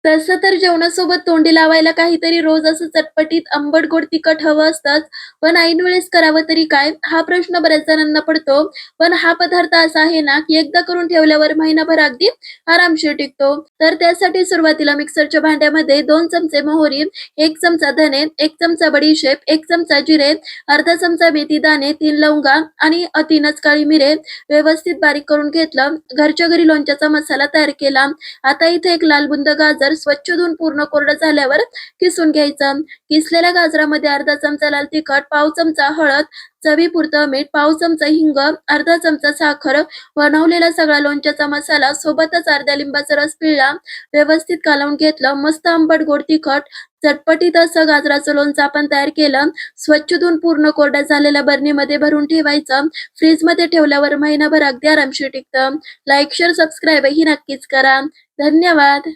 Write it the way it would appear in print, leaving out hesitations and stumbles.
तसं तर जेवणासोबत तोंडी लावायला काहीतरी रोज असं चटपटीत आंबट, गोड, तिखट हवं असतंच. पण ऐन वेळेस करावं तरी काय? हा प्रश्न बऱ्याच जणांना पडतो. पण हा पदार्थ असा आहे ना, की एकदा करून ठेवल्यावर महिनाभर अगदी आरामशीर टिकतो. तर त्यासाठी सुरुवातीला मिक्सरच्या भांड्यामध्ये 2 चमचे मोहरी, 1 चमचा धने, 1 चमचा बडीशेप, 1 चमचा जिरे, अर्धा चमचा मेथी दाणे, 3 लवंगा आणि 3च काळी मिरे व्यवस्थित बारीक करून घेतलं. घरच्या घरी लोणच्याचा मसाला तयार केला. आता इथे एक लाल बुंद गाजर स्वच्छ धुवून पूर्ण कोरडं झाल्यावर किसून घ्यायचं. किसलेल्या गाजरामध्ये अर्धा चमचा लाल तिखट, पाव चमचा हळद, चवीपुरतं मीठ, पाव चमचा हिंग, अर्धा चमचा साखर, बनवलेला सगळा लोणच्याचा मसाला सोबतच अर्ध्या लिंबाचा रस पिळला, व्यवस्थित कालवून घेतलं. मस्त आंबट, गोड, तिखट, चटपटीत असं गाजराचं लोणचं आपण तयार केलं. स्वच्छ धुवून पूर्ण कोरड्या झालेल्या बरणीमध्ये भरून ठेवायचं. फ्रीजमध्ये ठेवल्यावर महिनाभर अगदी आरामशीर टिकतं. लाईक, शेअर, सबस्क्राईब ही नक्कीच करा. धन्यवाद.